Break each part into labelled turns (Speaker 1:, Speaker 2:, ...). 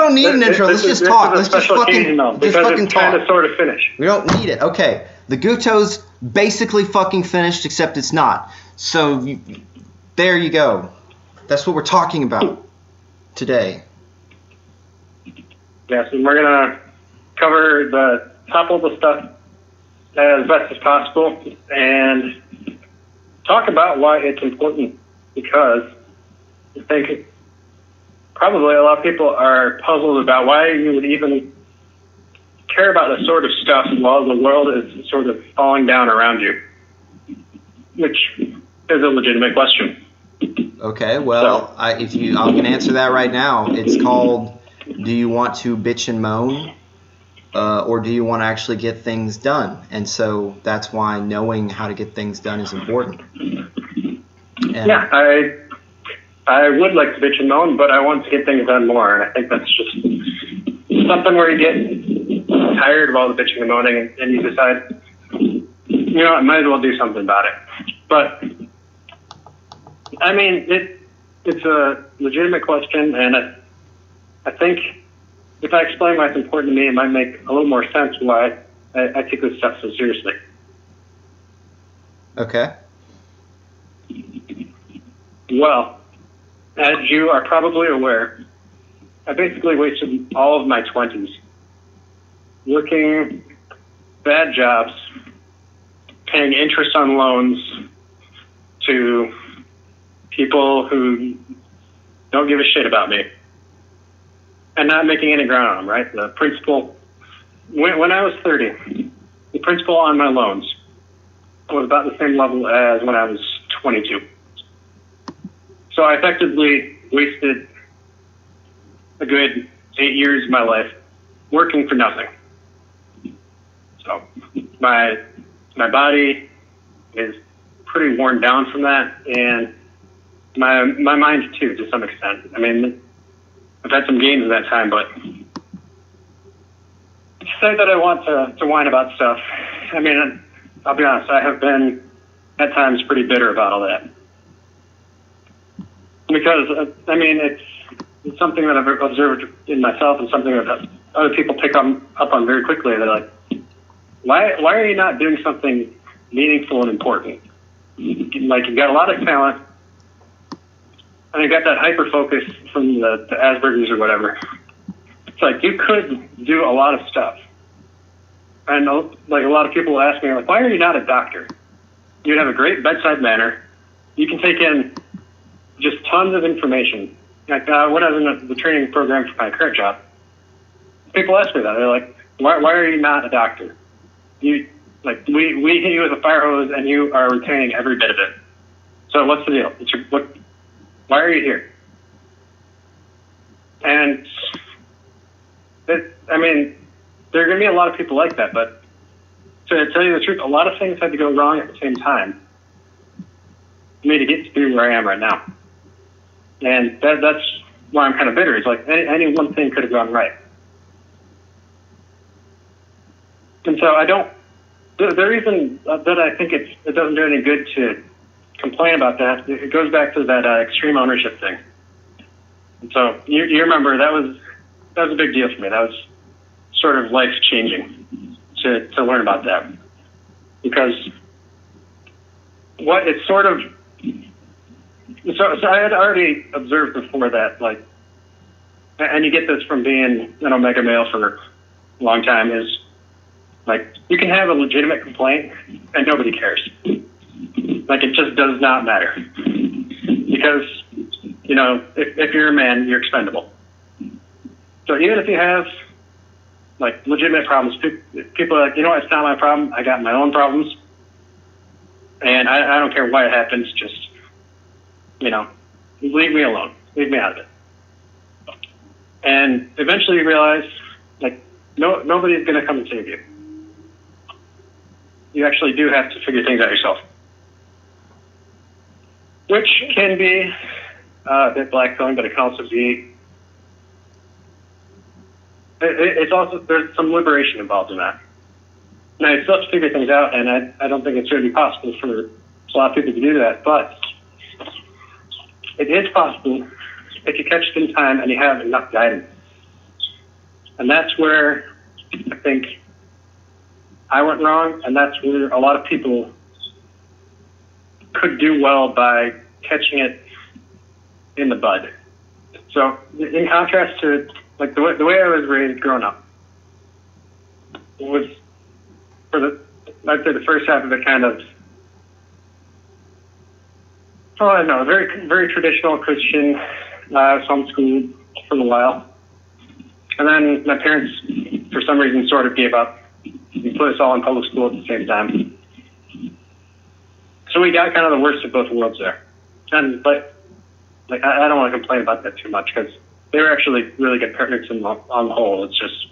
Speaker 1: don't need an intro. Let's just talk. Let's just fucking talk.
Speaker 2: Kind of sort of finished.
Speaker 1: We don't need it. Okay. The Guto's basically fucking finished, except it's not. So there you go. That's what we're talking about today.
Speaker 2: Yes, and we're gonna cover the top level stuff as best as possible and talk about why it's important, because I think probably a lot of people are puzzled about why you would even care about this sort of stuff while the world is sort of falling down around you, which is a legitimate question.
Speaker 1: Okay, well, I can answer that right now. It's called, do you want to bitch and moan, or do you want to actually get things done? And so that's why knowing how to get things done is important. And
Speaker 2: yeah, I would like to bitch and moan, but I want to get things done more, and I think that's just something where you get tired of all the bitching and moaning, and you decide, you know, I might as well do something about it. But I mean, it's a legitimate question, and I think if I explain why it's important to me, it might make a little more sense why I take this stuff so seriously.
Speaker 1: Okay.
Speaker 2: Well, as you are probably aware, I basically wasted all of my 20s working bad jobs, paying interest on loans to people who don't give a shit about me, and not making any ground on them, right? The principal, when I was 30, the principal on my loans was about the same level as when I was 22. So I effectively wasted a good 8 years of my life working for nothing. So my body is pretty worn down from that, and my mind too, to some extent. I mean, I've had some gains in that time, but to say that I want to whine about stuff, I mean, I'll be honest, I have been at times pretty bitter about all that. Because, I mean, it's something that I've observed in myself and something that other people pick up on very quickly. They're like, why are you not doing something meaningful and important? Like, you've got a lot of talent, and you've got that hyper-focus from the Asperger's or whatever. It's like, you could do a lot of stuff. And, like, a lot of people will ask me, like, why are you not a doctor? You'd have a great bedside manner. You can take in just tons of information. Like, when I was in the training program for my current job, people ask me that. They're like, why are you not a doctor? We hit you with a fire hose and you are retaining every bit of it. So what's the deal? Why are you here? And I mean, there are going to be a lot of people like that, but to tell you the truth, a lot of things had to go wrong at the same time for me to get to be where I am right now. And that's why I'm kind of bitter. It's like any one thing could have gone right. And so the reason that I think it doesn't do any good to complain about that, it goes back to that extreme ownership thing. And so you remember that was a big deal for me. That was sort of life changing to learn about that, because what it's sort of. So I had already observed before that, like, and you get this from being an Omega male for a long time, is like, you can have a legitimate complaint and nobody cares. Like, it just does not matter. Because, you know, if you're a man, you're expendable. So even if you have, like, legitimate problems, people are like, you know what, it's not my problem. I got my own problems. And I don't care why it happens, just, you know, leave me alone. Leave me out of it. And eventually you realize, like, nobody's going to come and save you. You actually do have to figure things out yourself. Which can be a bit black-pilling, but it can also be... It's also, there's some liberation involved in that. Now, you still have to figure things out, and I don't think it's going to be possible for a lot of people to do that, but it is possible if you catch it in time and you have enough guidance. And that's where I think I went wrong, and that's where a lot of people could do well by catching it in the bud. So in contrast to like the way I was raised growing up was I'd say the first half of it kind of, I don't know, very, very traditional Christian. I was homeschooled for a while. And then my parents, for some reason, sort of gave up. We put us all in public school at the same time. So we got kind of the worst of both worlds there. But I don't want to complain about that too much because they were actually really good parents on the whole. It's just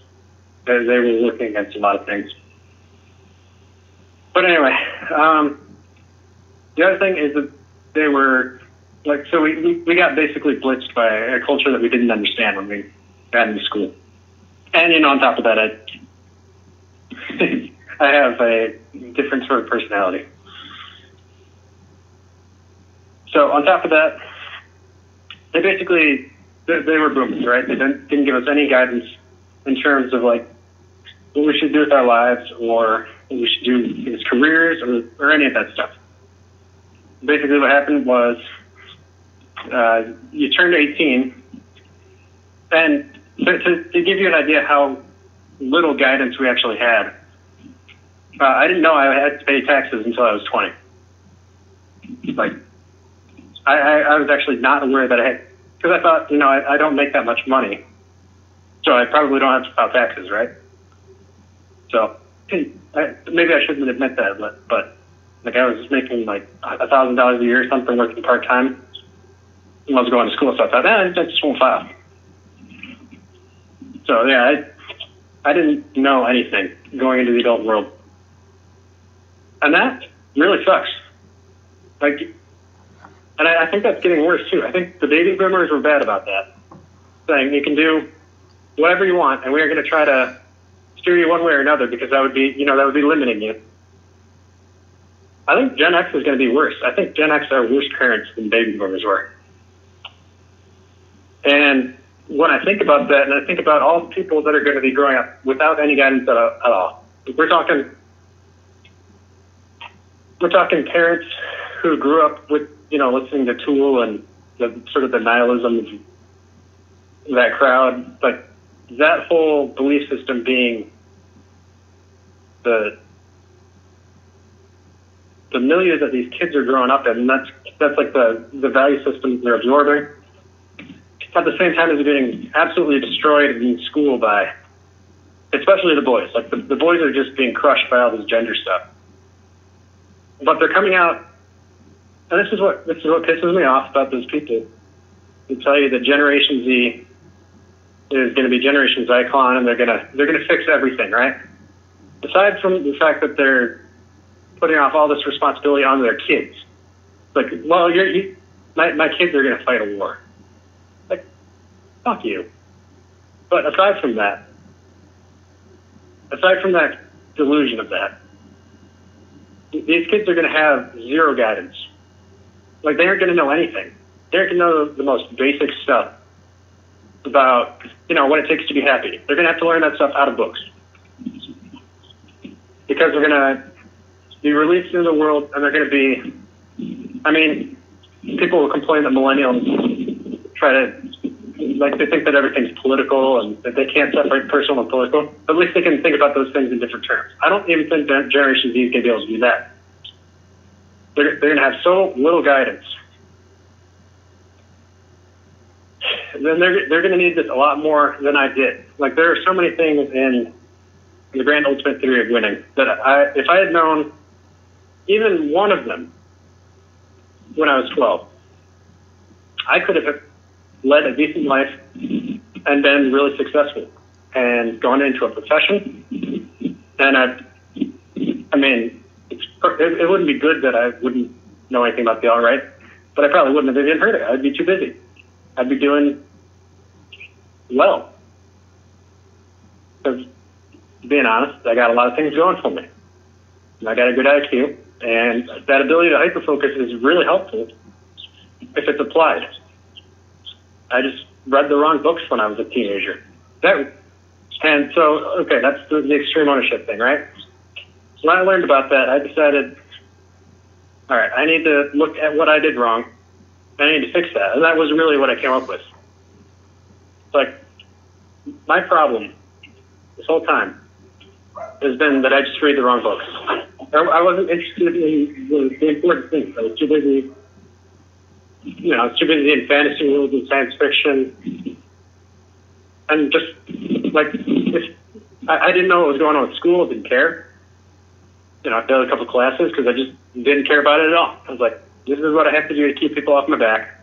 Speaker 2: they were working against a lot of things. But anyway, the other thing is that they were like, so we got basically blitzed by a culture that we didn't understand when we got into school. And, on top of that, I have a different sort of personality. So on top of that, they were boomers, right? They didn't give us any guidance in terms of like what we should do with our lives or what we should do as careers or any of that stuff. Basically what happened was you turned 18, and to give you an idea how little guidance we actually had, I didn't know I had to pay taxes until I was 20. Like, I was actually not aware that I had, because I thought, I don't make that much money, so I probably don't have to file taxes, right? So maybe I shouldn't admit that, but like I was making like $1,000 a year or something working part-time when I was going to school, so I thought, I just won't file. So yeah, I didn't know anything going into the adult world. And that really sucks. And I think that's getting worse too. I think the baby boomers were bad about that, saying you can do whatever you want, and we are going to try to steer you one way or another because that would be limiting you. I think Gen X is going to be worse. I think Gen X are worse parents than baby boomers were. And when I think about that, and I think about all the people that are going to be growing up without any guidance at all, we're talking parents who grew up with, listening to Tool and the sort of the nihilism of that crowd, but that whole belief system being the milieu that these kids are growing up in, and that's like the value system they're absorbing. At the same time as they're getting absolutely destroyed in school by, especially the boys. Like the boys are just being crushed by all this gender stuff. But they're coming out, and this is what pisses me off about those people. They tell you that Generation Z is going to be Generation Zyklon, and they're gonna fix everything, right? Aside from the fact that they're putting off all this responsibility on their kids, like, well, my kids are going to fight a war. Like, fuck you. But aside from that delusion of that, these kids are going to have zero guidance. Like, they aren't going to know anything. They aren't going to know the most basic stuff about, what it takes to be happy. They're going to have to learn that stuff out of books. Because they're going to be released into the world, and they're going to be, people will complain that millennials try to, they think that everything's political and that they can't separate personal and political. But at least they can think about those things in different terms. I don't even think that Generation Z is going to be able to do that. They're going to have so little guidance. Then they're going to need this a lot more than I did. Like, there are so many things in the grand ultimate theory of winning that if I had known even one of them when I was 12, I could have led a decent life and been really successful and gone into a profession. And it wouldn't be good that I wouldn't know anything about the alt-right, but I probably wouldn't have even heard of it. I'd be too busy. I'd be doing well. Because, being honest, I got a lot of things going for me. I got a good IQ, and that ability to hyperfocus is really helpful if it's applied. I just read the wrong books when I was a teenager. That And so, okay, that's the extreme ownership thing, right? So when I learned about that, I decided, all right, I need to look at what I did wrong. I need to fix that. And that was really what I came up with. Like, my problem this whole time has been that I just read the wrong books. I wasn't interested in the important things. I was too busy, I was too busy in fantasy worlds and science fiction. And just, like, if I didn't know what was going on at school, didn't care. I failed a couple classes because I just didn't care about it at all. I was like, this is what I have to do to keep people off my back,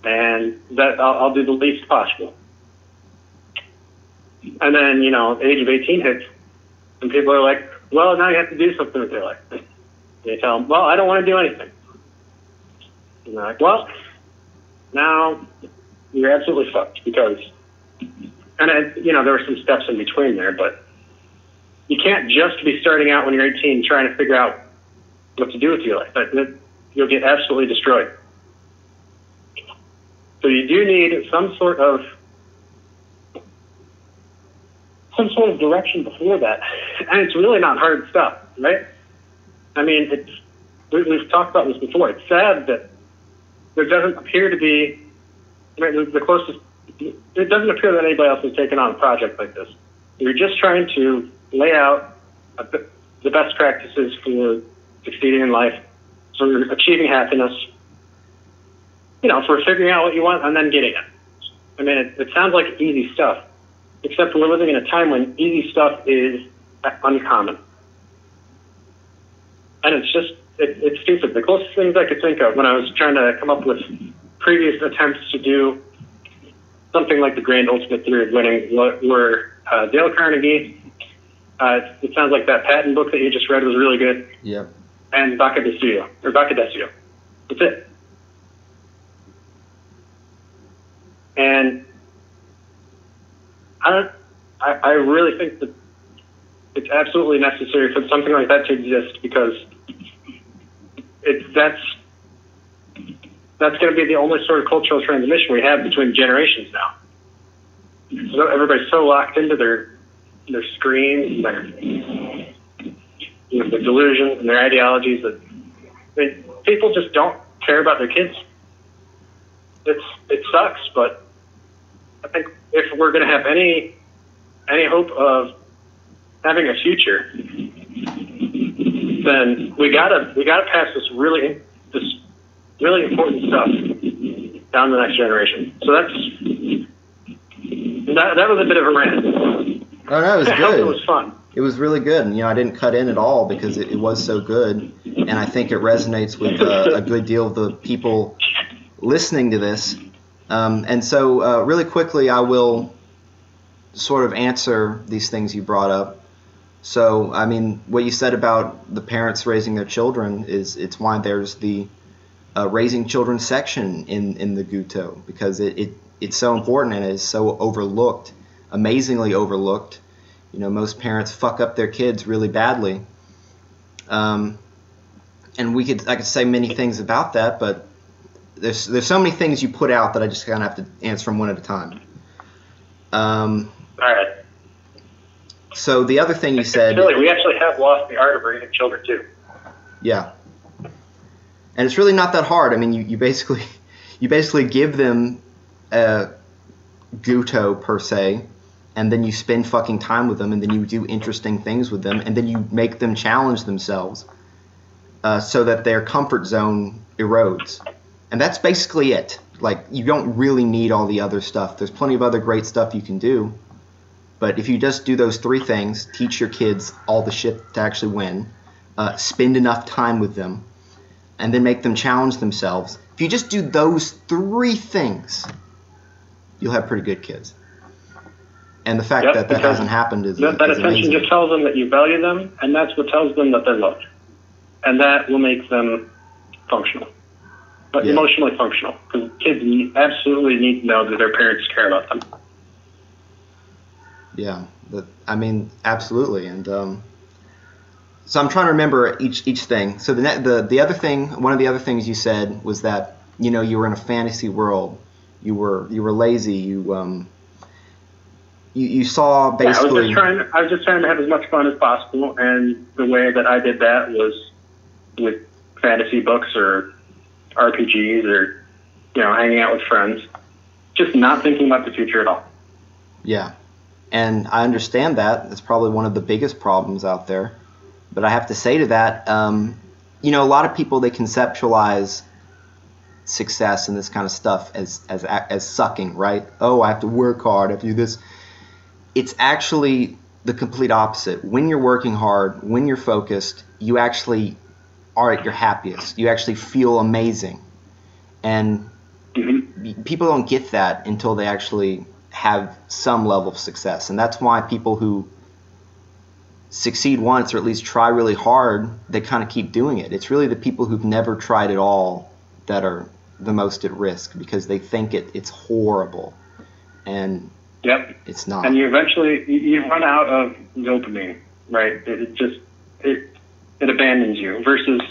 Speaker 2: and that I'll do the least possible. And then, the age of 18 hits, and people are like, well, now you have to do something with your life. And you tell them, well, I don't want to do anything. And they're like, well, now you're absolutely fucked because, and there were some steps in between there, but you can't just be starting out when you're 18 trying to figure out what to do with your life. You'll get absolutely destroyed. So you do need some sort of direction before that. And it's really not hard stuff, right? I mean, we've talked about this before. It's sad that there doesn't appear to be, the closest, it doesn't appear that anybody else has taken on a project like this. You're just trying to lay out the best practices for succeeding in life, for achieving happiness, for figuring out what you want and then getting it. I mean, it sounds like easy stuff, except we're living in a time when easy stuff is uncommon. And it's just, it's stupid. The closest things I could think of when I was trying to come up with previous attempts to do something like the Grand Ultimate Theory of Winning were Dale Carnegie. It sounds like that patent book that you just read was really good.
Speaker 1: Yep.
Speaker 2: And Bacadesio. That's it. And I really think that it's absolutely necessary for something like that to exist because that's going to be the only sort of cultural transmission we have between generations now. So everybody's so locked into their screens and their delusions and their ideologies that people just don't care about their kids. It sucks, but I think if we're going to have any hope of having a future, then we gotta pass this really important stuff down to the next generation. So that was a bit of a rant.
Speaker 1: Oh no, it was good.
Speaker 2: It was fun.
Speaker 1: It was really good, and I didn't cut in at all because it was so good, and I think it resonates with a good deal of the people listening to this. And so really quickly, I will sort of answer these things you brought up. So, I mean, what you said about the parents raising their children it's why there's the raising children section in the Guto, because it's so important and it's so overlooked, amazingly overlooked. Most parents fuck up their kids really badly. And I could say many things about that, but there's so many things you put out that I just kind of have to answer them one at a time.
Speaker 2: All right.
Speaker 1: So the other thing you said...
Speaker 2: Really, we actually have lost the art of raising children, too.
Speaker 1: Yeah. And it's really not that hard. I mean, you basically give them a Guto, per se, and then you spend fucking time with them, and then you do interesting things with them, and then you make them challenge themselves so that their comfort zone erodes. And that's basically it. Like, you don't really need all the other stuff. There's plenty of other great stuff you can do. But if you just do those three things, teach your kids all the shit to actually win, spend enough time with them, and then make them challenge themselves. If you just do those three things, you'll have pretty good kids. And the fact that hasn't happened is
Speaker 2: that attention amazing. Just tells them that you value them, and that's what tells them that they're loved. And that will make them functional. But emotionally functional. Because kids absolutely need to know that their parents care about them.
Speaker 1: Yeah, absolutely. And so I'm trying to remember each thing. So the other thing, one of the other things you said was that you were in a fantasy world. You were lazy. you saw basically.
Speaker 2: Yeah, I was just trying to have as much fun as possible, and the way that I did that was with fantasy books or RPGs or hanging out with friends, just not thinking about the future at all.
Speaker 1: Yeah, and I understand that. It's probably one of the biggest problems out there. But I have to say to that, a lot of people, they conceptualize success and this kind of stuff as sucking, right? Oh, I have to work hard, I have to do this. It's actually the complete opposite. When you're working hard, when you're focused, you actually are at your happiest. You actually feel amazing. And people don't get that until they actually have some level of success. And that's why people who succeed once, or at least try really hard, they kind of keep doing it. It's really the people who've never tried at all that are the most at risk, because they think it's horrible. And
Speaker 2: yep,
Speaker 1: it's not.
Speaker 2: And you eventually you run out of dopamine, right? It abandons you. Versus,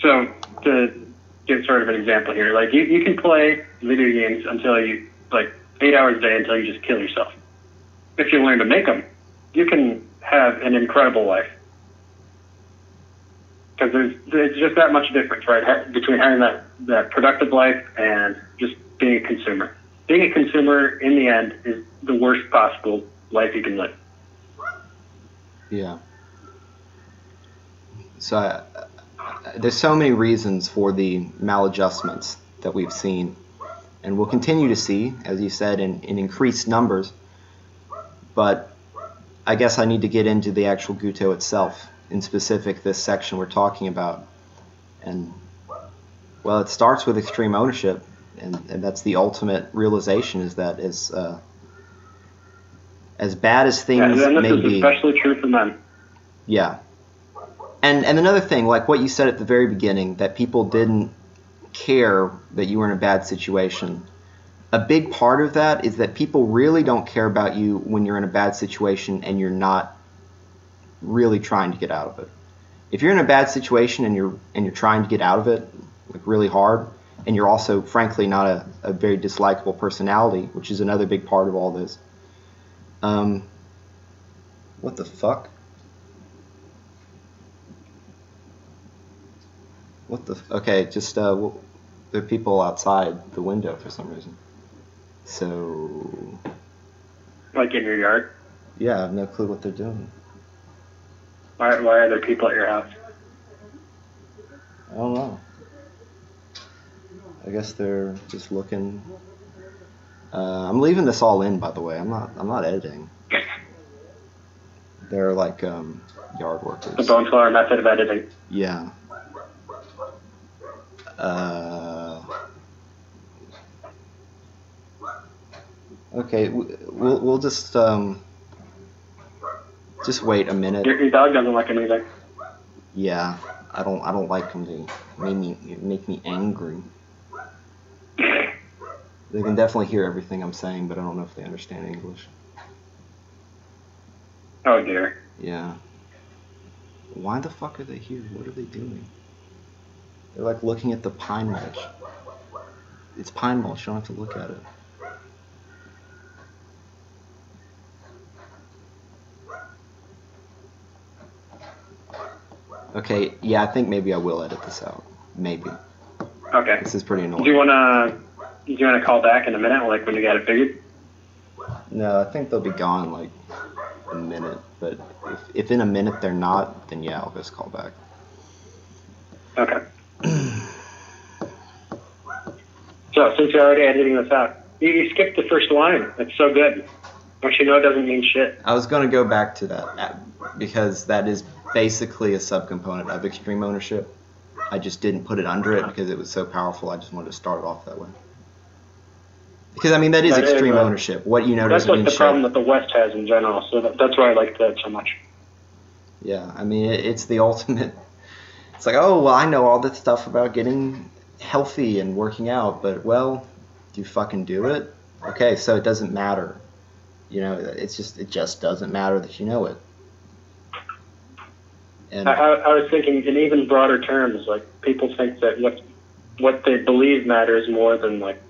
Speaker 2: so to give sort of an example here, like you can play video games until you 8 hours a day until you just kill yourself. If you learn to make them, you can have an incredible life. Because there's just that much difference, right, between having that productive life and just being a consumer. Being a consumer, in the end, is the worst possible life you can live.
Speaker 1: Yeah. So there's so many reasons for the maladjustments that we've seen, and we'll continue to see, as you said, in increased numbers. But I guess I need to get into the actual Guto itself, in specific this section we're talking about. And, well, it starts with extreme ownership, and that's the ultimate realization, is that as bad as things may be...
Speaker 2: this is especially true for men.
Speaker 1: Yeah. And another thing, like what you said at the very beginning, that people didn't care that you were in a bad situation. A big part of that is that people really don't care about you when you're in a bad situation and you're not really trying to get out of it. If you're in a bad situation and you're trying to get out of it, like really hard, and you're also frankly not a very dislikable personality, which is another big part of all this. What the fuck? Okay, just there are people outside the window for some reason. So,
Speaker 2: like in your yard?
Speaker 1: Yeah, I have no clue what they're doing.
Speaker 2: Why are there people at your house?
Speaker 1: I don't know. I guess they're just looking. I'm leaving this all in, by the way. I'm not editing. They're like yard workers.
Speaker 2: The bone flour method of editing.
Speaker 1: Yeah. Okay, we'll just wait a minute.
Speaker 2: Your dog doesn't like anything.
Speaker 1: Yeah, I don't like them. They make me angry. They can definitely hear everything I'm saying, but I don't know if they understand English.
Speaker 2: Oh dear.
Speaker 1: Yeah. Why the fuck are they here? What are they doing? They're like looking at the pine mulch. It's pine mulch, you don't have to look at it. Okay, yeah, I think maybe I will edit this out. Maybe.
Speaker 2: Okay.
Speaker 1: This is pretty annoying.
Speaker 2: Do you wanna call back in a minute, like when you got it figured?
Speaker 1: No, I think they'll be gone like a minute. But if in a minute they're not, then yeah, I'll just call back.
Speaker 2: Okay. So since you're already editing this out, you skipped the first line. It's so good. Don't you know it doesn't mean shit?
Speaker 1: I was going to go back to that because that is basically a subcomponent of extreme ownership. I just didn't put it under it because it was so powerful. I just wanted to start it off that way. Because, I mean, that is extreme ownership. What you know doesn't mean shit.
Speaker 2: That's like the problem that the West has in general, so that's why I like that so much.
Speaker 1: Yeah, I mean, it's the ultimate. It's like, oh, well, I know all this stuff about getting healthy and working out, but, well, do you fucking do it? Okay, so it doesn't matter. You know, it just doesn't matter that you know it. And
Speaker 2: I was thinking in even broader terms, like people think that what they believe matters more than like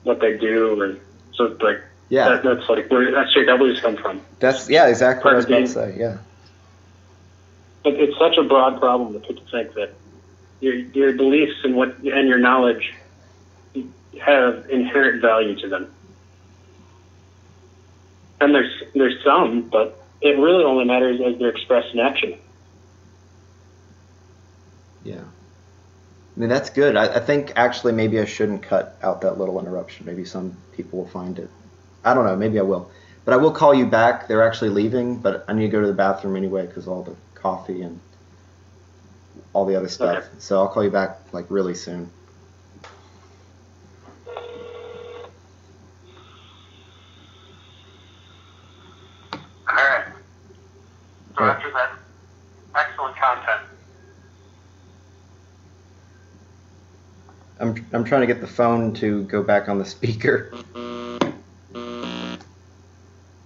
Speaker 2: what they do, and so like
Speaker 1: Yeah.
Speaker 2: That's like where SJWs come from.
Speaker 1: That's exactly what I was about to say. Yeah.
Speaker 2: But it's such a broad problem that people think that your beliefs and your knowledge have inherent value to them. And there's some, but it really only matters as they're expressed in action.
Speaker 1: Yeah. I mean, that's good. I think actually maybe I shouldn't cut out that little interruption. Maybe some people will find it. I don't know. Maybe I will. But I will call you back. They're actually leaving, but I need to go to the bathroom anyway because all the coffee and all the other stuff. Okay. So I'll call you back like really soon.
Speaker 2: All right. So after that, excellent content.
Speaker 1: I'm trying to get the phone to go back on the speaker.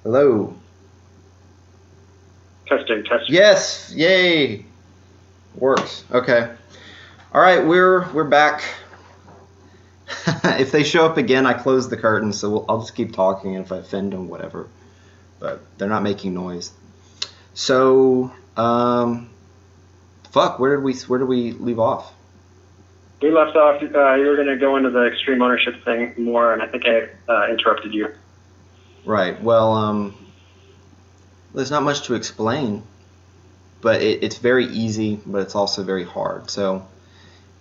Speaker 1: Hello.
Speaker 2: Testing.
Speaker 1: Yes, yay. Works. Okay. All right, we're back. If they show up again, I close the curtain, so I'll just keep talking, and if I offend them, whatever. But they're not making noise. So, where did we leave off?
Speaker 2: We left off. You were going to go into the extreme ownership thing more, and I think I interrupted you.
Speaker 1: Right. Well, there's not much to explain, but it's very easy, but it's also very hard. So,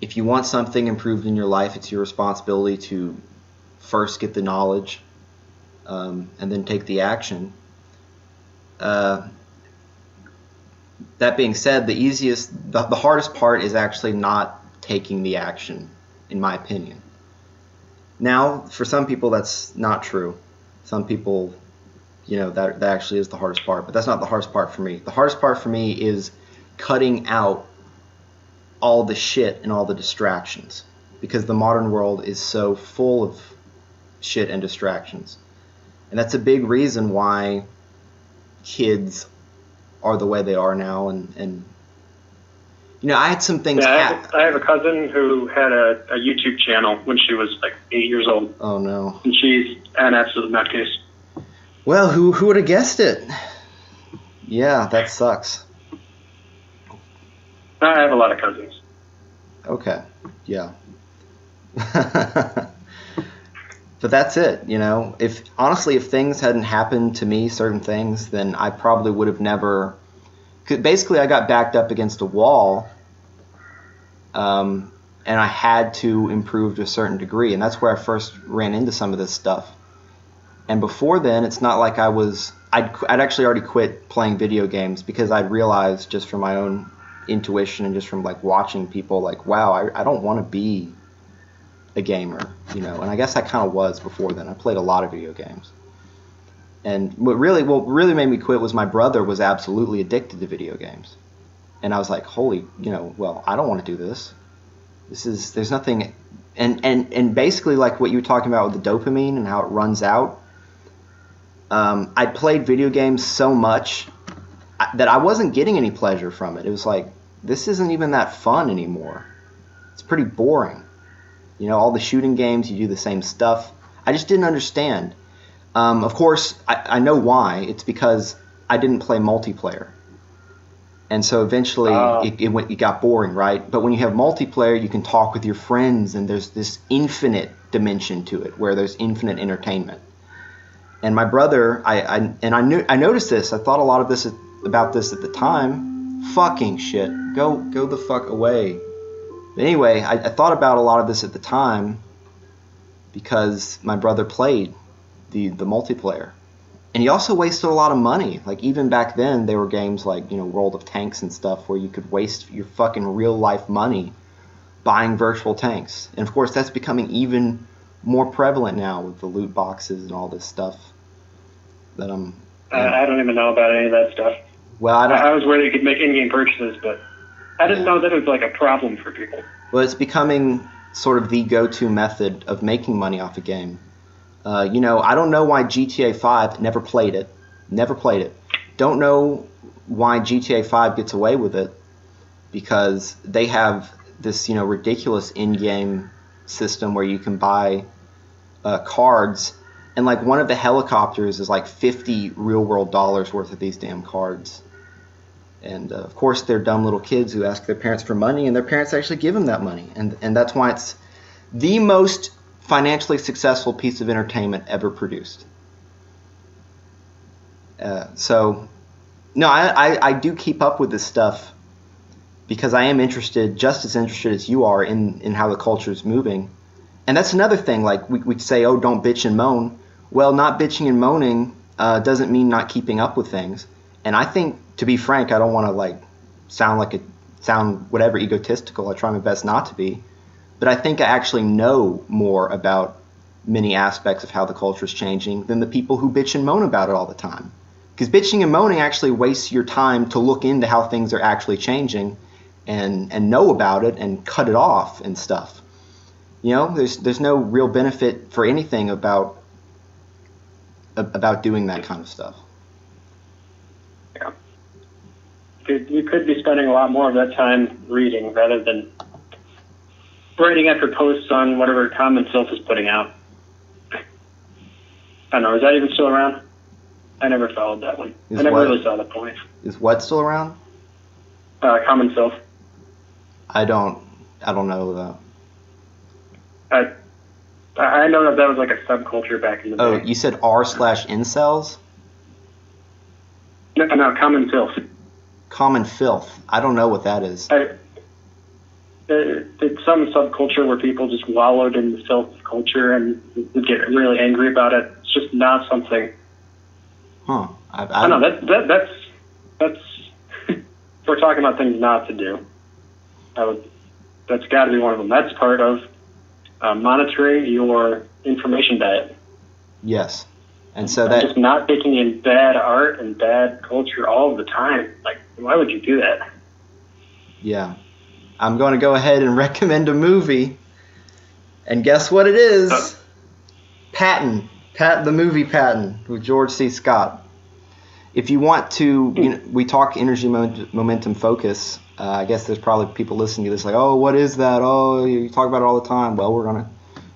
Speaker 1: if you want something improved in your life, it's your responsibility to first get the knowledge, and then take the action. That being said, the hardest part is actually not taking the action, in my opinion. Now, for some people, that's not true. Some people, that actually is the hardest part, but that's not the hardest part for me. The hardest part for me is cutting out all the shit and all the distractions, because the modern world is so full of shit and distractions. And that's a big reason why kids are the way they are now, and I had some things
Speaker 2: I have a cousin who had a YouTube channel when she was like 8 years old.
Speaker 1: Oh no.
Speaker 2: And she's an absolute nutcase.
Speaker 1: Well, who would have guessed it? Yeah, that sucks.
Speaker 2: I have a lot of cousins.
Speaker 1: Okay. Yeah. But that's it, If things hadn't happened to me, certain things, then I probably would have never. Basically, I got backed up against a wall, and I had to improve to a certain degree, and that's where I first ran into some of this stuff. And before then, it's not like I'd actually already quit playing video games, because I'd realized just from my own intuition and just from like watching people, like, wow, I don't want to be a gamer, and I guess I kind of was before then. I played a lot of video games. And what really made me quit was my brother was absolutely addicted to video games. And I was like, holy, well, I don't want to do this. There's nothing, and basically like what you were talking about with the dopamine and how it runs out. I played video games so much that I wasn't getting any pleasure from it. It was like, this isn't even that fun anymore. It's pretty boring. All the shooting games, you do the same stuff. I just didn't understand. Of course, I know why. It's because I didn't play multiplayer. And so eventually it got boring, right? But when you have multiplayer, you can talk with your friends, and there's this infinite dimension to it where there's infinite entertainment. And my brother, I noticed this. I thought a lot of this about this at the time. Fucking shit. Go the fuck away. But anyway, I thought about a lot of this at the time because my brother played the multiplayer. And he also wasted a lot of money. Like, even back then, there were games like, World of Tanks and stuff where you could waste your fucking real-life money buying virtual tanks. And, of course, that's becoming even more prevalent now with the loot boxes and all this stuff. That
Speaker 2: I don't even know about any of that stuff.
Speaker 1: Well,
Speaker 2: I was worried you could make in-game purchases, but I didn't know that it was like a problem for people.
Speaker 1: Well, it's becoming sort of the go-to method of making money off a game. I don't know why GTA 5 never played it. Don't know why GTA 5 gets away with it, because they have this, ridiculous in-game system where you can buy cards And like one of the helicopters is like 50 real world dollars worth of these damn cards. And of course, they're dumb little kids who ask their parents for money, and their parents actually give them that money. And that's why it's the most financially successful piece of entertainment ever produced. So, no, I do keep up with this stuff because I am interested, just as interested as you are, in how the culture is moving. And that's another thing. Like we say, oh, don't bitch and moan. Well, not bitching and moaning doesn't mean not keeping up with things. And I think, to be frank, I don't want to sound whatever egotistical. I try my best not to be, but I think I actually know more about many aspects of how the culture is changing than the people who bitch and moan about it all the time. Because bitching and moaning actually wastes your time to look into how things are actually changing, and know about it and cut it off and stuff. You know, there's no real benefit for anything about doing that kind of stuff.
Speaker 2: You could be spending a lot more of that time reading rather than writing after posts on whatever Common Self is putting out. I don't know, is that even still around? I never followed that one. I never really saw the point.
Speaker 1: Is what still around?
Speaker 2: Common Self.
Speaker 1: I don't know that.
Speaker 2: I know that was like a subculture back in the day.
Speaker 1: Oh, you said r/incels?
Speaker 2: No, Common Self.
Speaker 1: Common filth. I don't know what that is.
Speaker 2: It's some subculture where people just wallowed in the filth culture and would get really angry about it. It's just not something.
Speaker 1: Huh.
Speaker 2: I don't know. That's if we're talking about things not to do. That's got to be one of them. That's part of monitoring your information diet.
Speaker 1: Yes. And so that
Speaker 2: just not taking in bad art and bad culture all the time. Like, why would you do that?
Speaker 1: Yeah. I'm going to go ahead and recommend a movie. And guess what it is? Patton. The movie Patton with George C. Scott. If you want to, we talk energy momentum focus. I guess there's probably people listening to this like, oh, what is that? Oh, you talk about it all the time. Well, we're going to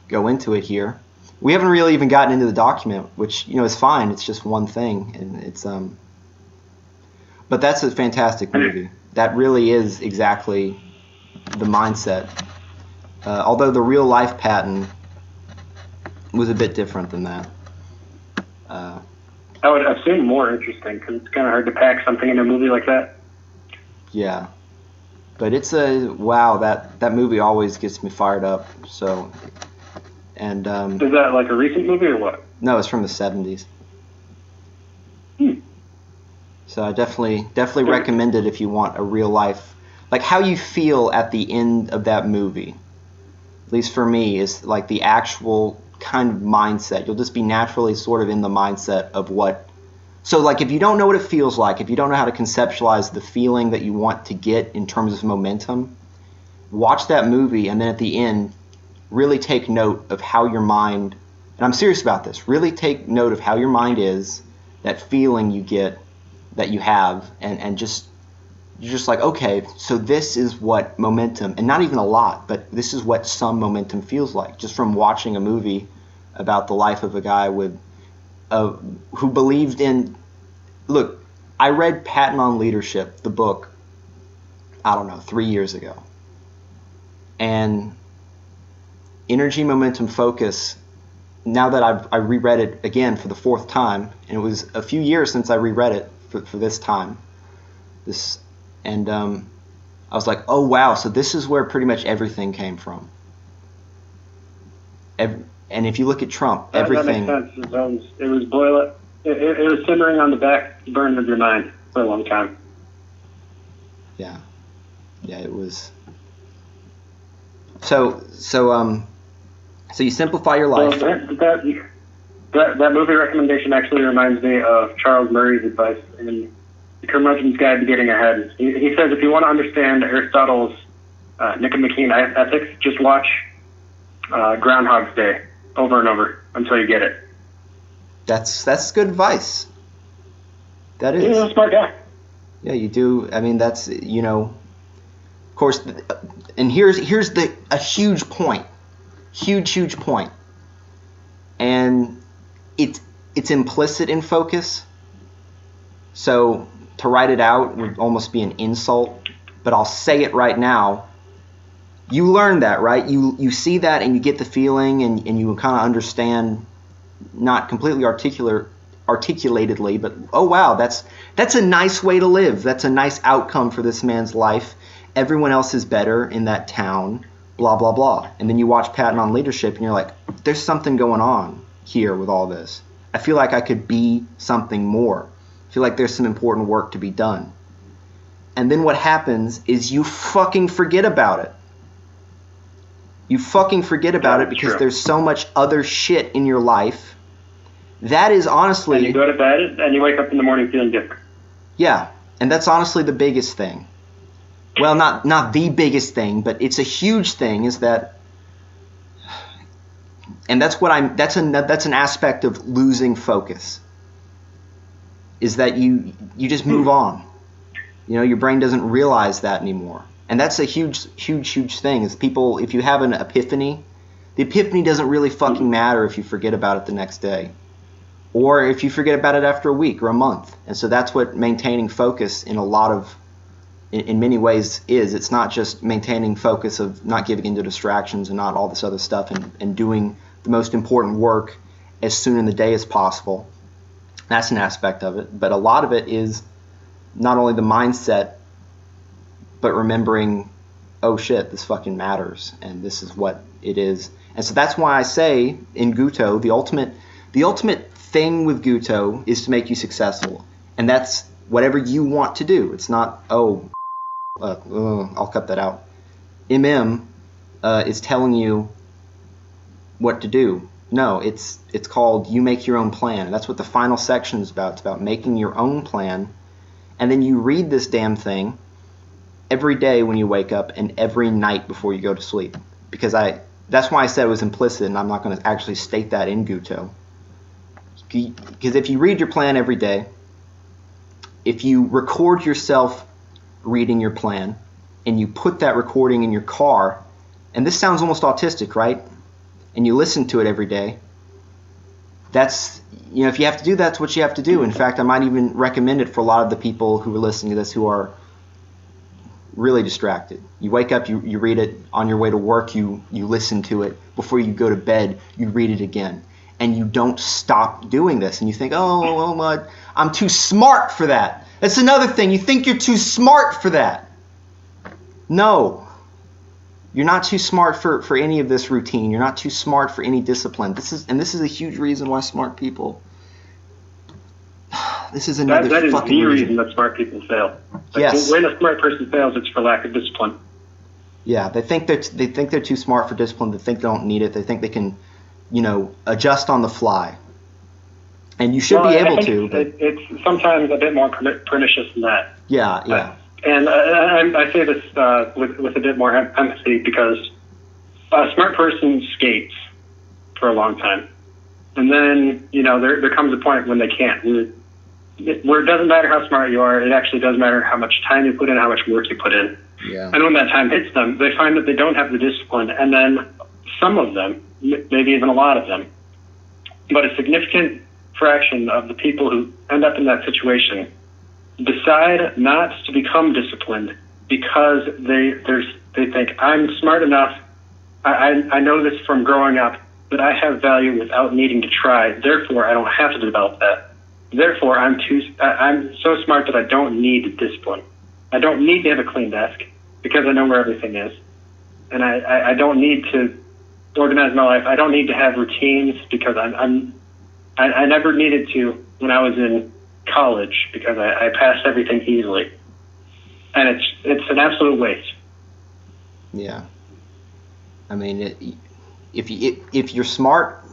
Speaker 1: go into it here. We haven't really even gotten into the document, which, is fine. It's just one thing. And it's but that's a fantastic movie. That really is exactly the mindset. Although the real life Patton was a bit different than that.
Speaker 2: I would assume more interesting because it's kind of hard to pack something in a movie like that.
Speaker 1: Yeah. But it's wow, that movie always gets me fired up. So, and
Speaker 2: is that like a recent movie or what?
Speaker 1: No, it's from the 70s. So I definitely recommend it if you want a real life, like how you feel at the end of that movie. At least for me, is like the actual kind of mindset. You'll just be naturally sort of in the mindset of what. So like if you don't know what it feels like, if you don't know how to conceptualize the feeling that you want to get in terms of momentum, watch that movie and then at the end, really take note of how your mind, and I'm serious about this, really take note of how your mind is, that feeling you get, that you have, and just, you're just like, okay, so this is what momentum, and not even a lot, but this is what some momentum feels like, just from watching a movie about the life of a guy with, who believed in, look, I read Patton on Leadership, the book, I don't know, 3 years ago, and Energy Momentum Focus, now that I reread it again for the 4th time, and it was a few years since I reread it for this time, and I was like, oh wow, so this is where pretty much everything came from. And if you look at Trump, everything.
Speaker 2: That makes sense. It was boiling. It was simmering on the back burner of your mind for a long time.
Speaker 1: Yeah, it was. So you simplify your life.
Speaker 2: Well, that movie recommendation actually reminds me of Charles Murray's advice in The Curmudgeon's Guide to Getting Ahead. He says if you want to understand Aristotle's Nicomachean Ethics, just watch Groundhog's Day over and over until you get it.
Speaker 1: That's good advice. That is.
Speaker 2: He's a smart guy.
Speaker 1: Yeah, you do. I mean, that's, of course, and here's a huge point. Huge point. And it's implicit in focus. So to write it out would almost be an insult, but I'll say it right now. You learn that, right? You see that and you get the feeling and you kind of understand, not completely articulatedly, but oh wow, that's a nice way to live. That's a nice outcome for this man's life. Everyone else is better in that town, blah, blah, blah. And then you watch Patton on Leadership and you're like, there's something going on here with all this. I feel like I could be something more. I feel like there's some important work to be done. And then what happens is you fucking forget about it. You fucking forget about it because there's so much other shit in your life. That is honestly...
Speaker 2: And you go to bed and you wake up in the morning feeling different.
Speaker 1: Yeah, and that's honestly the biggest thing. Well, not the biggest thing, but it's a huge thing, is that... And that's an aspect of losing focus. Is that you just move on. You know, your brain doesn't realize that anymore. And that's a huge thing. Is people, if you have an epiphany, the epiphany doesn't really fucking matter if you forget about it the next day. Or if you forget about it after a week or a month. And so that's what maintaining focus in many ways is. It's not just maintaining focus of not giving into distractions and not all this other stuff and doing the most important work as soon in the day as possible. That's an aspect of it. But a lot of it is not only the mindset, but remembering, oh shit, this fucking matters, and this is what it is. And so that's why I say in Guto, the ultimate thing with Guto is to make you successful. And that's whatever you want to do. It's not, I'll cut that out. Is telling you what to do. No, it's called you make your own plan. And that's what the final section is about. It's about making your own plan. And then you read this damn thing every day when you wake up and every night before you go to sleep. Because that's why I said it was implicit, and I'm not going to actually state that in Guto. Because if you read your plan every day, if you record yourself reading your plan, and you put that recording in your car, and this sounds almost autistic, right? And you listen to it every day, that's, if you have to do that's what you have to do. In fact, I might even recommend it for a lot of the people who are listening to this who are really distracted. You wake up, you read it on your way to work, you listen to it. Before you go to bed, you read it again. And you don't stop doing this. And you think, I'm too smart for that. That's another thing. You think you're too smart for that. No. You're not too smart for any of this routine. You're not too smart for any discipline. This is a huge reason why smart people... This is another
Speaker 2: that is
Speaker 1: fucking
Speaker 2: the reason that smart people fail.
Speaker 1: Yes.
Speaker 2: When a smart person fails, it's for lack of discipline.
Speaker 1: Yeah, they think they're too smart for discipline. They think they don't need it. They think they can, adjust on the fly. And you should be able to. But
Speaker 2: it's sometimes a bit more pernicious than that.
Speaker 1: Yeah.
Speaker 2: And I say this with a bit more empathy because a smart person skates for a long time. And then, there comes a point when they can't. Where it doesn't matter how smart you are, it actually does matter how much time you put in, how much work you put in.
Speaker 1: Yeah.
Speaker 2: And when that time hits them, they find that they don't have the discipline. And then some of them, maybe even a lot of them, but a significant fraction of the people who end up in that situation decide not to become disciplined because they think, I'm smart enough, I know this from growing up, that I have value without needing to try, therefore I don't have to develop that. Therefore, I'm so smart that I don't need discipline. I don't need to have a clean desk because I know where everything is. And I don't need to organize my life. I don't need to have routines because I never needed to when I was in college because I passed everything easily. And it's an absolute waste.
Speaker 1: Yeah. I mean, if you're smart,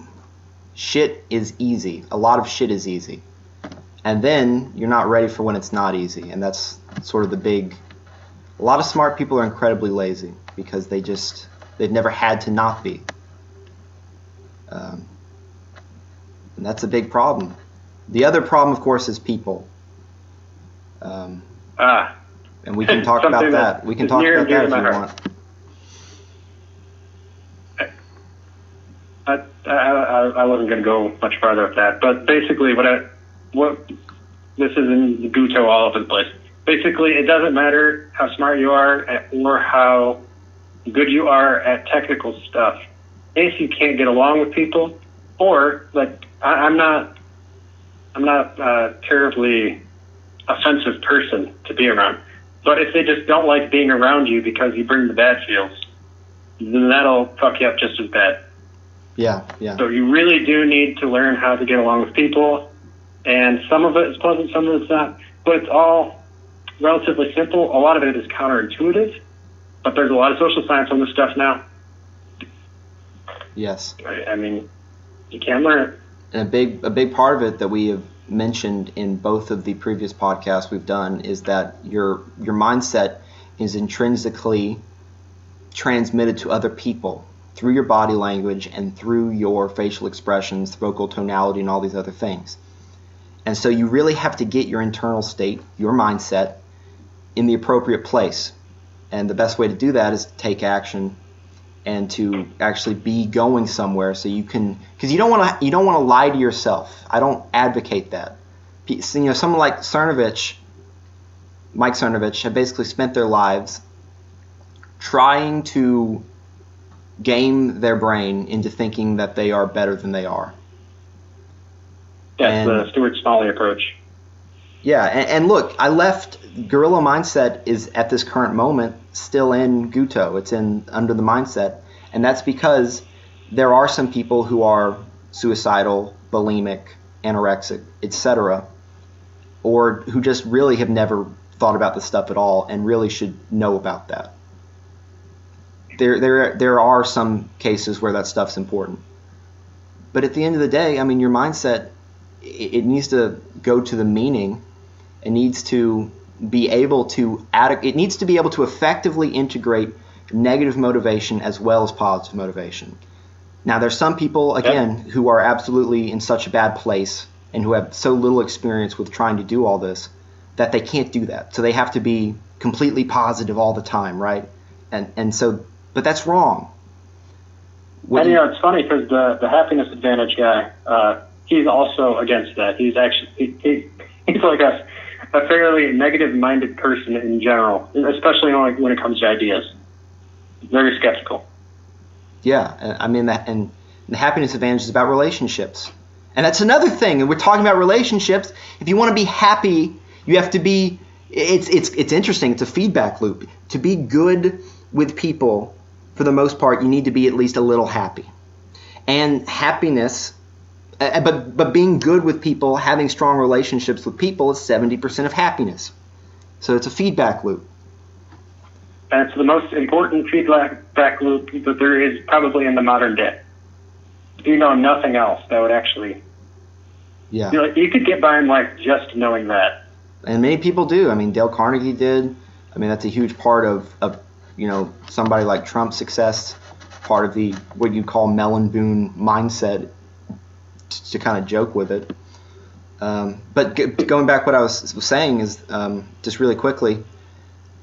Speaker 1: shit is easy. A lot of shit is easy. And then you're not ready for when it's not easy. And that's sort of a lot of smart people are incredibly lazy because they've never had to not be. And that's a big problem. The other problem, of course, is people. And we can talk about that. We can talk about that if you want.
Speaker 2: I wasn't going to go much farther with that, but basically what this is in the Guto all over the place. Basically, it doesn't matter how smart you are or how good you are at technical stuff. If you can't get along with people, or like I'm not a terribly offensive person to be around, but if they just don't like being around you because you bring the bad feels, then that'll fuck you up just as bad.
Speaker 1: Yeah.
Speaker 2: So you really do need to learn how to get along with people, and some of it is pleasant, some of it's not, but it's all relatively simple. A lot of it is counterintuitive, but there's a lot of social science on this stuff now.
Speaker 1: Yes.
Speaker 2: I mean, you can learn it.
Speaker 1: And a big part of it that we have mentioned in both of the previous podcasts we've done is that your mindset is intrinsically transmitted to other people through your body language and through your facial expressions, vocal tonality, and all these other things. And so you really have to get your internal state, your mindset, in the appropriate place. And the best way to do that is to take action and to actually be going somewhere, so you can, because you don't want to lie to yourself. I don't advocate that. Someone like Mike Cernovich, have basically spent their lives trying to game their brain into thinking that they are better than they are.
Speaker 2: That's the Stuart Smalley approach.
Speaker 1: Yeah, and look, I left Gorilla Mindset is at this current moment still in Guto. It's under the mindset, and that's because there are some people who are suicidal, bulimic, anorexic, etc., or who just really have never thought about this stuff at all and really should know about that. There are some cases where that stuff's important, but at the end of the day, I mean, your mindset, it needs to go to the meaning. It needs to be able to effectively integrate negative motivation as well as positive motivation. Now, there's some people, again, who are absolutely in such a bad place and who have so little experience with trying to do all this that they can't do that. So they have to be completely positive all the time, right? And so, but that's wrong.
Speaker 2: It's funny because the happiness advantage guy, he's also against that. He's actually he's like a fairly negative-minded person in general, especially when it comes to ideas. Very skeptical.
Speaker 1: Yeah, I mean that, and the happiness advantage is about relationships, and that's another thing. And we're talking about relationships. If you want to be happy, you have to be. It's interesting. It's a feedback loop. To be good with people, for the most part, you need to be at least a little happy, and happiness. But being good with people, having strong relationships with people is 70% of happiness. So it's a feedback loop.
Speaker 2: And it's the most important feedback loop that there is probably in the modern day. If you know nothing else, that would actually...
Speaker 1: Yeah.
Speaker 2: You could get by in life just knowing that.
Speaker 1: And many people do. I mean, Dale Carnegie did. I mean, that's a huge part of somebody like Trump's success, part of the what you call Mellon Boone mindset, to kind of joke with it. But going back, what I was saying is, just really quickly,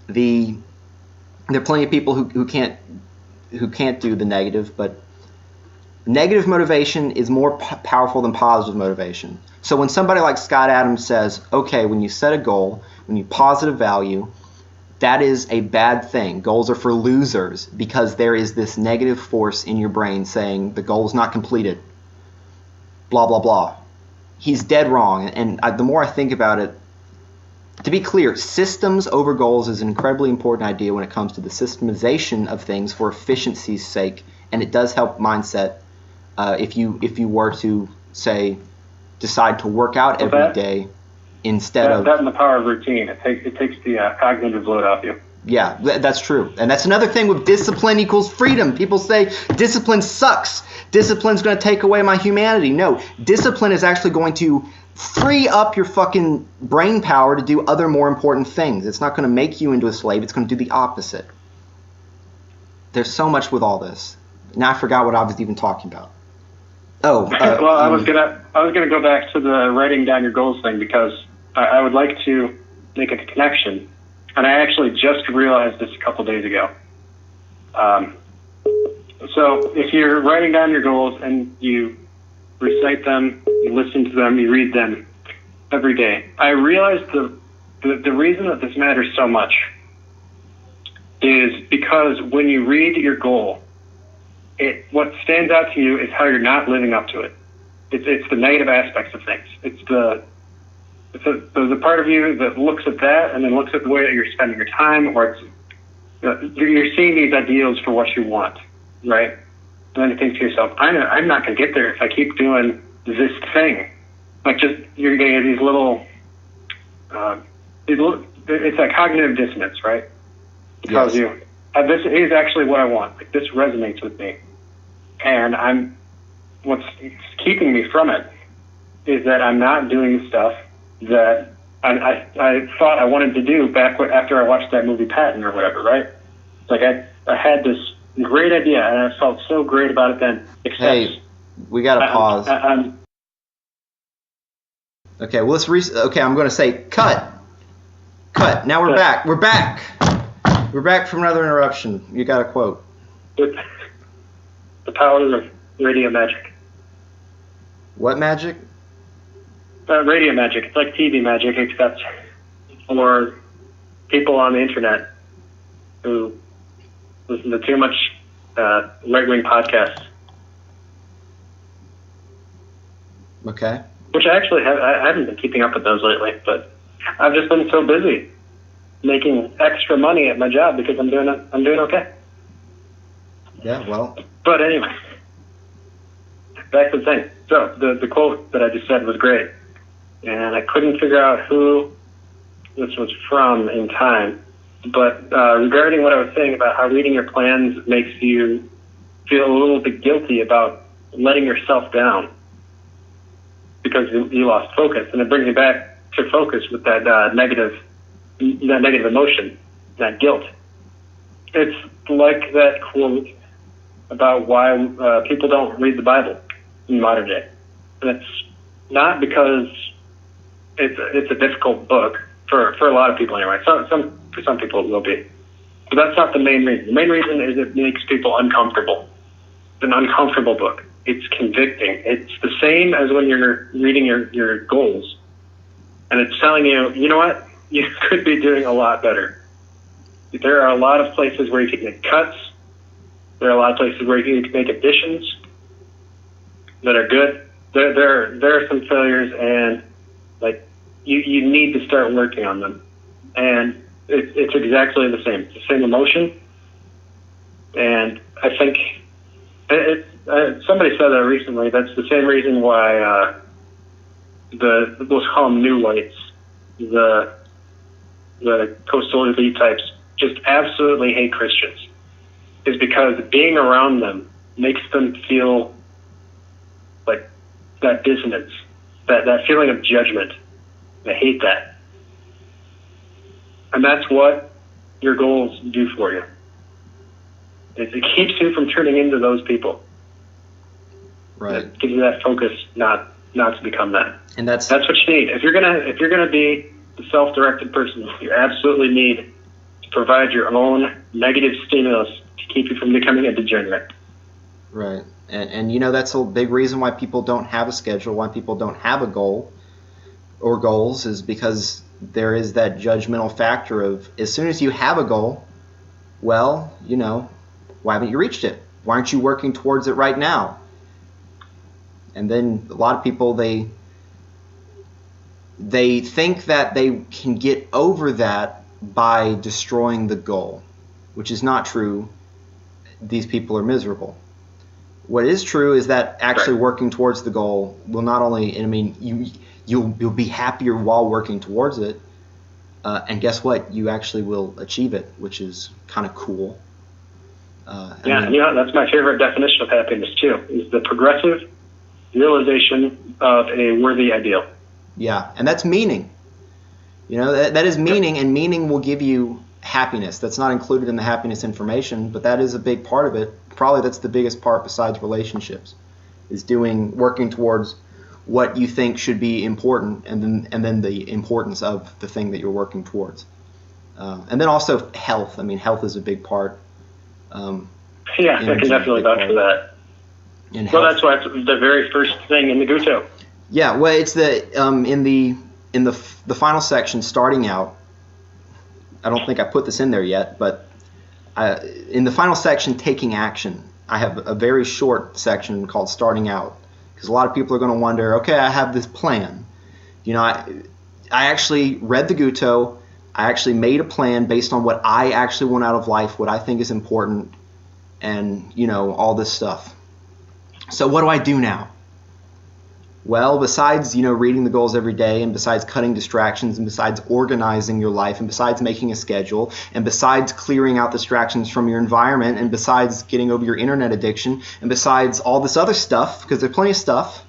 Speaker 1: there are plenty of people who can't do the negative, but negative motivation is more powerful than positive motivation. So when somebody like Scott Adams says, okay, when you set a goal, when you positive value, that is a bad thing. Goals are for losers, because there is this negative force in your brain saying the goal is not completed. Blah, blah, blah. He's dead wrong. And the more I think about it, to be clear, systems over goals is an incredibly important idea when it comes to the systemization of things for efficiency's sake. And it does help mindset if you were to, say, decide to work out every day instead of...
Speaker 2: That and the power of routine. It takes the cognitive load off you.
Speaker 1: Yeah, that's true. And that's another thing with discipline equals freedom. People say discipline sucks. Discipline's going to take away my humanity. No, discipline is actually going to free up your fucking brain power to do other more important things. It's not going to make you into a slave. It's going to do the opposite. There's so much with all this. Now I forgot what I was even talking about. Oh,
Speaker 2: well, I was gonna go back to the writing down your goals thing, because I would like to make a connection. And I actually just realized this a couple days ago. So if you're writing down your goals and you recite them, you listen to them, you read them every day, I realized the reason that this matters so much is because when you read your goal, what stands out to you is how you're not living up to it. It's the negative aspects of things. It's the part of you that looks at that and then looks at the way that you're spending your time, or you're seeing these ideals for what you want, right? And then you think to yourself, I'm not going to get there if I keep doing this thing. Like, just, you're going to get these little, it's that cognitive dissonance, right? It tells you, this is actually what I want. Like, this resonates with me. And what's keeping me from it is that I'm not doing stuff that I thought I wanted to do back after I watched that movie Patton or whatever, right? It's like I had this great idea and I felt so great about it then. Except
Speaker 1: hey, we got to pause. Okay, well, I'm going to say cut. Now we're back. We're back. We're back from another interruption. You got a quote.
Speaker 2: The power of radio magic.
Speaker 1: What magic?
Speaker 2: Radio magic. It's like TV magic, except for people on the internet who listen to too much right-wing podcasts.
Speaker 1: Okay.
Speaker 2: Which I actually I haven't been keeping up with those lately, but I've just been so busy making extra money at my job because I'm doing okay.
Speaker 1: Yeah, well.
Speaker 2: But anyway, back to the thing. So the quote that I just said was great, and I couldn't figure out who this was from in time. But regarding what I was saying about how reading your plans makes you feel a little bit guilty about letting yourself down because you lost focus, and it brings you back to focus with that negative emotion, that guilt. It's like that quote about why people don't read the Bible in modern day, and it's not because it's a difficult book for a lot of people anyway. For some people it will be, but that's not the main reason. The main reason is it makes people uncomfortable. It's an uncomfortable book. It's convicting. It's the same as when you're reading your goals, and it's telling you, you know what, you could be doing a lot better. There are a lot of places where you can make cuts. There are a lot of places where you can make additions that are good. There are some failures, and like you need to start working on them. And it's exactly the same. It's the same emotion. And I think somebody said that recently. That's the same reason why let's call them new whites, the coastal elite types, just absolutely hate Christians, is because being around them makes them feel like that dissonance, that feeling of judgment. They hate that. And that's what your goals do for you. It keeps you from turning into those people.
Speaker 1: Right.
Speaker 2: It gives you that focus not to become that.
Speaker 1: And that's
Speaker 2: what you need. If you're gonna be the self-directed person, you absolutely need to provide your own negative stimulus to keep you from becoming a degenerate.
Speaker 1: Right. And that's a big reason why people don't have a schedule, why people don't have a goal or goals, is because there is that judgmental factor of, as soon as you have a goal, well, why haven't you reached it? Why aren't you working towards it right now? And then a lot of people, they think that they can get over that by destroying the goal, which is not true. These people are miserable. What is true is that actually working towards the goal will not only, you'll be happier while working towards it, and guess what? You actually will achieve it, which is kind of cool.
Speaker 2: That's my favorite definition of happiness too, is the progressive realization of a worthy ideal.
Speaker 1: Yeah, and that's meaning. That is meaning, and meaning will give you happiness. That's not included in the happiness information, but that is a big part of it. Probably that's the biggest part besides relationships, is working towards what you think should be important, and then the importance of the thing that you're working towards. And then also health. Health is a big part.
Speaker 2: Yeah, I can definitely vouch for that. Well, that's why it's the very first thing in the Guto.
Speaker 1: Yeah, well, it's in the final section, starting out. I don't think I put this in there yet, but in the final section, taking action, I have a very short section called starting out, because a lot of people are going to wonder, okay, I have this plan. You know, I actually read the Guto. I actually made a plan based on what I actually want out of life, what I think is important, and, you know, all this stuff. So what do I do now? Well, besides, you know, reading the goals every day, and besides cutting distractions, and besides organizing your life, and besides making a schedule, and besides clearing out distractions from your environment, and besides getting over your internet addiction, and besides all this other stuff, because there's plenty of stuff,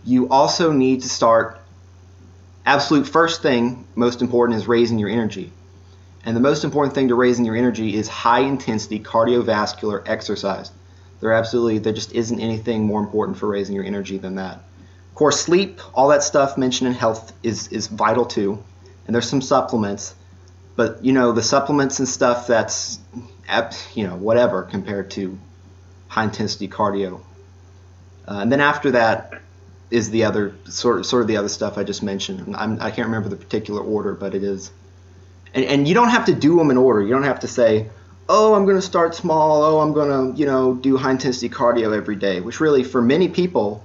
Speaker 1: you also need to start, absolute first thing, most important, is raising your energy. And the most important thing to raising your energy is high intensity cardiovascular exercise. There just isn't anything more important for raising your energy than that. Of course, sleep, all that stuff mentioned in health is vital too. And there's some supplements. But, you know, the supplements and stuff, that's, you know, whatever compared to high intensity cardio. And then after that is the other, sort of the other stuff I just mentioned. I can't remember the particular order, but it is. And you don't have to do them in order. You don't have to say, oh, I'm going to start small. Oh, I'm going to, you know, do high-intensity cardio every day, which really, for many people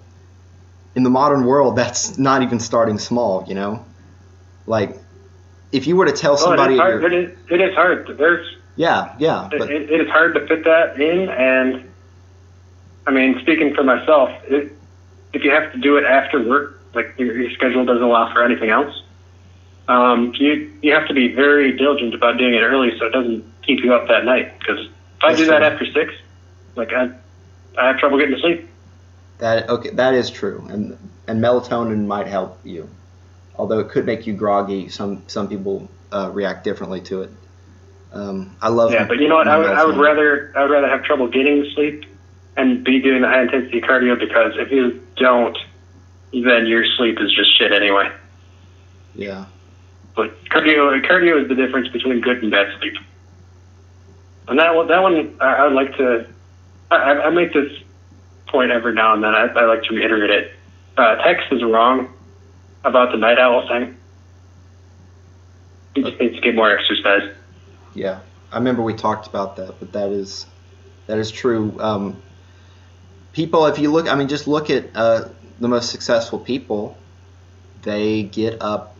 Speaker 1: in the modern world, that's not even starting small, you know? Like, if you were to tell somebody...
Speaker 2: It is hard.
Speaker 1: Yeah.
Speaker 2: But it is hard to fit that in, and, I mean, speaking for myself, if you have to do it after work, like your schedule doesn't allow for anything else, you have to be very diligent about doing it early so it doesn't keep you up that night. Because if I do that after 6, like I have trouble getting to sleep.
Speaker 1: That is true, and melatonin might help you, although it could make you groggy. Some people react differently to it. I love.
Speaker 2: Yeah, but you know what? I would rather have trouble getting to sleep and be doing the high intensity cardio, because if you don't, then your sleep is just shit anyway.
Speaker 1: Yeah.
Speaker 2: But cardio is the difference between good and bad sleep. And that one, I would like to. I make this point every now and then. I like to reiterate it. Tex is wrong about the night owl thing. You just need to get more exercise.
Speaker 1: Yeah, I remember we talked about that, but that is true. People, if you look, I mean, just look at the most successful people. They get up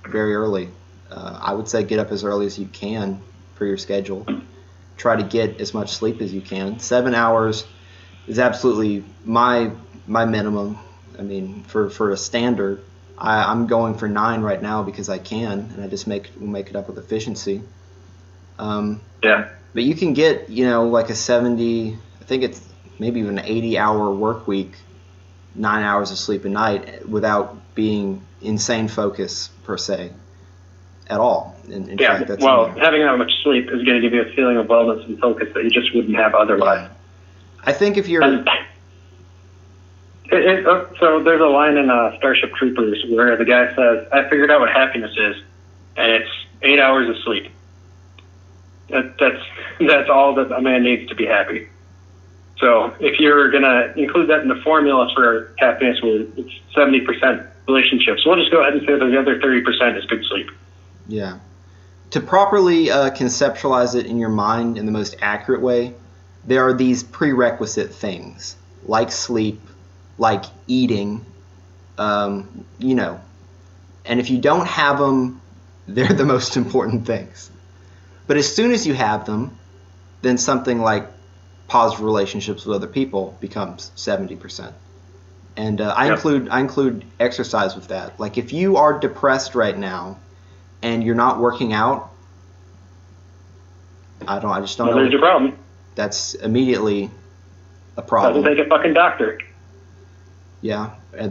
Speaker 1: very early. I would say get up as early as you can for your schedule. Try to get as much sleep as you can. 7 hours is absolutely my minimum. I mean, for a standard, I'm going for 9 right now because I can, and I just make it up with efficiency.
Speaker 2: Yeah.
Speaker 1: But you can get, you know, like a 70, I think it's maybe even an 80-hour work week, 9 hours of sleep a night without being insane focus per se at all. In fact, that's
Speaker 2: having that much sleep is going to give you a feeling of wellness and focus that you just wouldn't have otherwise.
Speaker 1: I think if you're...
Speaker 2: So there's a line in Starship Troopers where the guy says, I figured out what happiness is, and it's 8 hours of sleep. That's all that a man needs to be happy. So if you're going to include that in the formula for happiness, where it's 70% relationships, we'll just go ahead and say that the other 30% is good sleep.
Speaker 1: Yeah. To properly conceptualize it in your mind in the most accurate way, there are these prerequisite things, like sleep, like eating, you know. And if you don't have them, they're the most important things. But as soon as you have them, then something like positive relationships with other people becomes 70%. And I include exercise with that. Like if you are depressed right now and you're not working out, I just don't know.
Speaker 2: There's your problem.
Speaker 1: That's immediately a problem.
Speaker 2: Doesn't take a fucking doctor.
Speaker 1: Yeah. I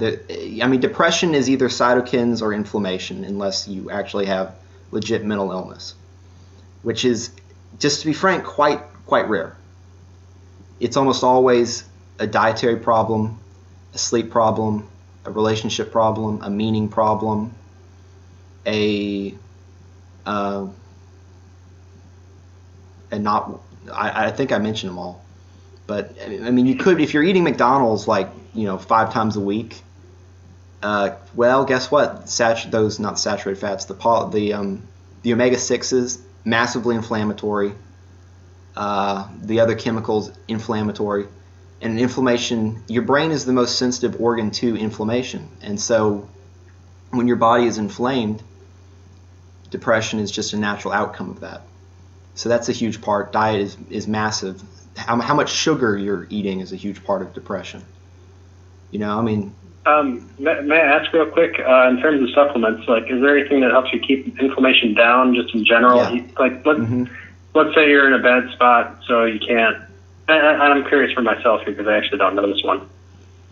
Speaker 1: mean, depression is either cytokines or inflammation, unless you actually have legit mental illness, which is, just to be frank, quite rare. It's almost always a dietary problem, a sleep problem, a relationship problem, a meaning problem, and not I think I mentioned them all. But I mean, you could, if you're eating McDonald's like 5 times a week. Well, guess what? Those not saturated fats, the omega-6s, massively inflammatory. The other chemicals, inflammatory. And inflammation, your brain is the most sensitive organ to inflammation. And so when your body is inflamed, depression is just a natural outcome of that. So that's a huge part. Diet is massive. How much sugar you're eating is a huge part of depression. May
Speaker 2: I ask real quick, in terms of supplements, like, is there anything that helps you keep inflammation down just in general?
Speaker 1: Yeah.
Speaker 2: Let's say you're in a bad spot, so you can't, and I'm curious for myself here because I actually don't know this one.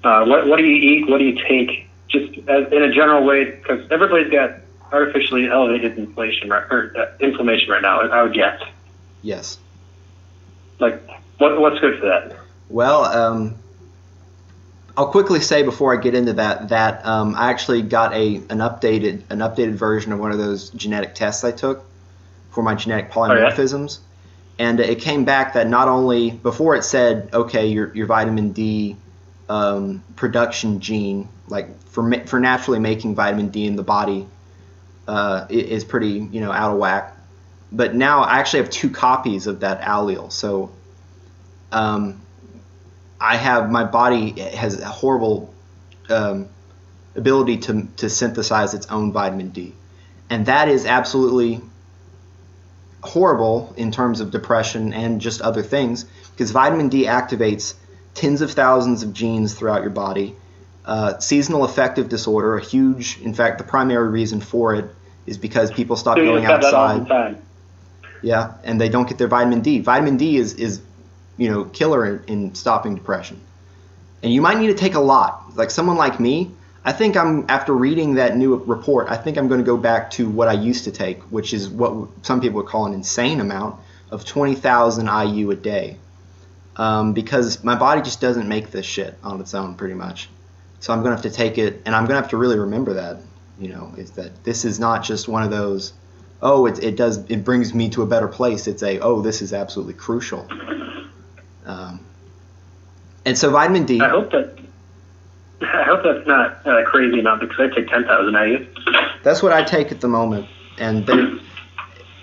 Speaker 2: What do you eat? What do you take? Just in a general way, because everybody's got artificially elevated inflation right now, I would guess.
Speaker 1: Yes.
Speaker 2: Like, what's good for that?
Speaker 1: Well, I'll quickly say before I get into that I actually got an updated version of one of those genetic tests I took for my genetic polymorphisms, and it came back that not only before it said, okay, your vitamin D production gene, like for naturally making vitamin D in the body, is pretty out of whack, but now I actually have 2 copies of that allele, so my body has a horrible ability to synthesize its own vitamin D. And that is absolutely horrible in terms of depression and just other things, because vitamin D activates tens of thousands of genes throughout your body. Seasonal affective disorder, in fact, the primary reason for it is because people stop going outside. Yeah, and they don't get their vitamin D. Vitamin D is killer in stopping depression. And you might need to take a lot. Like someone like me, I think after reading that new report, I think I'm going to go back to what I used to take, which is what some people would call an insane amount of 20,000 IU a day. Because my body just doesn't make this shit on its own pretty much. So I'm going to have to take it, and I'm going to have to really remember that, is that this is not just one of those, it brings me to a better place. It's this is absolutely crucial. And so vitamin D.
Speaker 2: I hope that's not a crazy amount, because I take 10,000 IU.
Speaker 1: That's what I take at the moment. And